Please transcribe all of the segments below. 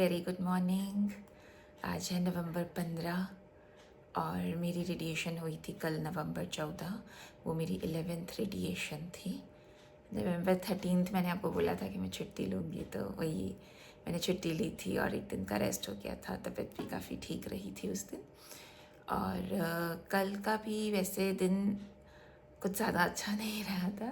Very good morning. आज है नवंबर 15 और मेरी रेडिएशन हुई थी कल नवंबर 14। वो मेरी 11th रेडिएशन थी। नवंबर 13 मैंने आपको बोला था कि मैं छुट्टी लूँगी, तो वही मैंने छुट्टी ली थी और एक दिन का रेस्ट हो गया था। तबीयत भी काफ़ी ठीक रही थी उस दिन। और कल का भी वैसे दिन कुछ ज़्यादा अच्छा नहीं रहा था,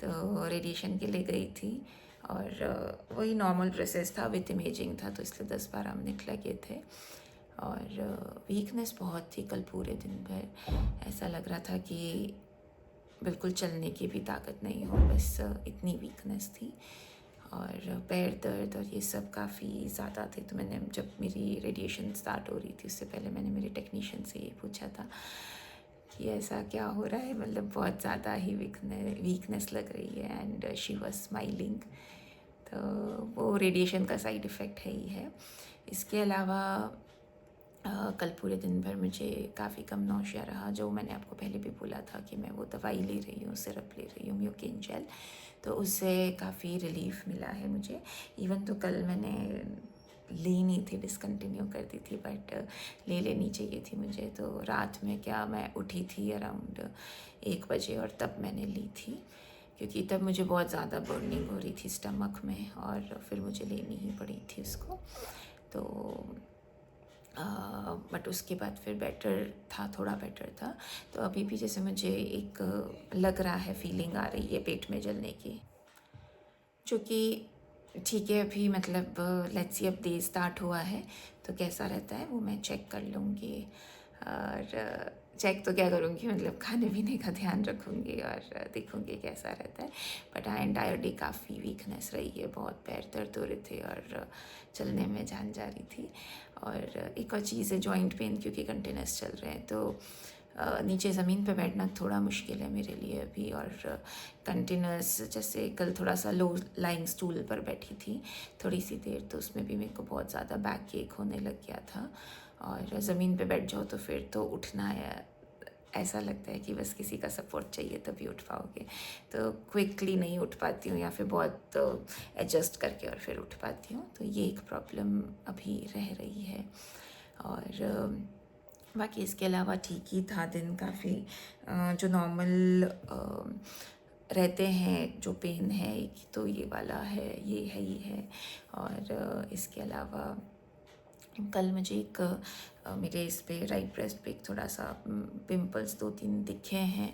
तो रेडिएशन के लिए गई थी और वही नॉर्मल प्रोसेस था, विथ इमेजिंग था, तो इसलिए 10-12 मिनट लगे थे। और वीकनेस बहुत थी कल पूरे दिन भर। ऐसा लग रहा था कि बिल्कुल चलने की भी ताकत नहीं हो, बस इतनी वीकनेस थी। और पैर दर्द और ये सब काफ़ी ज़्यादा थे। तो मैंने, जब मेरी रेडिएशन स्टार्ट हो रही थी उससे पहले, मैंने मेरे टेक्नीशियन से ये पूछा था कि ऐसा क्या हो रहा है, मतलब बहुत ज़्यादा ही वीकनेस लग रही है। And she was smiling. तो वो रेडिएशन का साइड इफ़ेक्ट है ही है। इसके अलावा कल पूरे दिन भर मुझे काफ़ी कम नौशिया रहा, जो मैंने आपको पहले भी बोला था कि मैं वो दवाई ले रही हूँ, सिरप ले रही हूँ, म्यूकेन जेल, तो उससे काफ़ी रिलीफ मिला है मुझे। इवन तो कल मैंने ली नहीं थी, डिसकंटिन्यू कर दी थी, बट ले लेनी चाहिए थी मुझे। तो रात में क्या, मैं उठी थी अराउंड 1 बजे और तब मैंने ली थी, क्योंकि तब मुझे बहुत ज़्यादा बर्निंग हो रही थी स्टमक में और फिर मुझे लेनी ही पड़ी थी उसको। तो बट उसके बाद फिर बेटर था, थोड़ा बेटर था। तो अभी भी जैसे मुझे एक लग रहा है, फीलिंग आ रही है पेट में जलने की, जो कि ठीक है। अभी मतलब लेट्स सी, अब डे स्टार्ट हुआ है तो कैसा रहता है वो मैं चेक कर लूँगी। और चेक तो क्या करूँगी, मतलब खाने पीने का ध्यान रखूँगी और देखूँगी कैसा रहता है। बट हाँ, एंटायर डे काफ़ी वीकनेस रही है, बहुत पैर दर्द हो रहे थे और चलने में जान जा रही थी। और एक और चीज़ है, जॉइंट पेन, क्योंकि कंटिन्यूस चल रहे हैं तो नीचे ज़मीन पे बैठना थोड़ा मुश्किल है मेरे लिए अभी। और कंटिन्यूस, जैसे कल थोड़ा सा लो लाइंग स्टूल पर बैठी थी थोड़ी सी देर, तो उसमें भी मेरे को बहुत ज़्यादा बैक एक होने लग गया था। और ज़मीन पे बैठ जाओ तो फिर तो उठना है, ऐसा लगता है कि बस किसी का सपोर्ट चाहिए तभी उठ पाओगे। तो क्विकली नहीं उठ पाती हूँ, या फिर बहुत एडजस्ट करके और फिर उठ पाती हूँ। तो ये एक प्रॉब्लम अभी रह रही है। और बाकी इसके अलावा ठीक ही था दिन काफ़ी। जो नॉर्मल रहते हैं, जो पेन है एक तो ये वाला है, ये है ही है। और इसके अलावा कल मुझे एक मेरे इस पे राइट ब्रेस्ट पे एक थोड़ा सा पिंपल्स 2-3 दिखे हैं।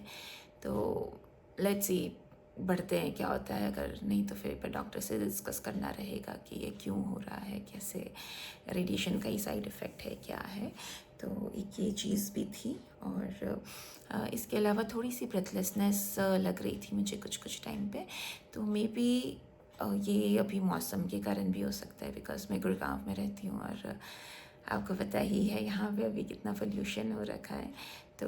तो लेट्स सी बढ़ते हैं क्या होता है। अगर नहीं तो फिर डॉक्टर से डिस्कस करना रहेगा कि ये क्यों हो रहा है, कैसे, रेडिएशन का ही साइड इफ़ेक्ट है, क्या है। तो एक ये चीज़ भी थी। और इसके अलावा थोड़ी सी ब्रेथलेसनेस लग रही थी मुझे कुछ कुछ टाइम पे। तो मे बी ये अभी मौसम के कारण भी हो सकता है, बिकॉज मैं गुड़गांव में रहती हूँ और आपको पता ही है यहाँ पे अभी कितना पोल्यूशन हो रखा है। तो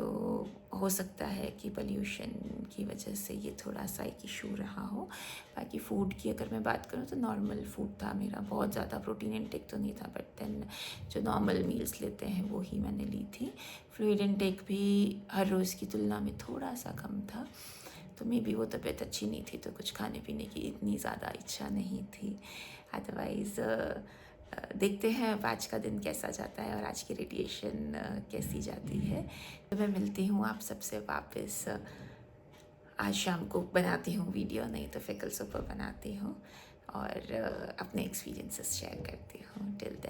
हो सकता है कि पोल्यूशन की वजह से ये थोड़ा सा एक इशू रहा हो। बाकी फ़ूड की अगर मैं बात करूँ तो नॉर्मल फूड था मेरा, बहुत ज़्यादा प्रोटीन इनटेक तो नहीं था, बट देन जो नॉर्मल मील्स लेते हैं वो ही मैंने ली थी। फ्लूइड इनटेक भी हर रोज़ की तुलना में थोड़ा सा कम था। तो मे बी वो तबीयत अच्छी नहीं थी, तो कुछ खाने पीने की इतनी ज़्यादा इच्छा नहीं थी। अदरवाइज़ देखते हैं अब आज का दिन कैसा जाता है और आज की रेडिएशन कैसी जाती है। तो मैं मिलती हूँ आप सबसे वापस आज शाम को। बनाती हूँ वीडियो, नहीं तो फिर कल सुबह बनाती हूँ और अपने एक्सपीरियंसेस शेयर करती हूँ। Till then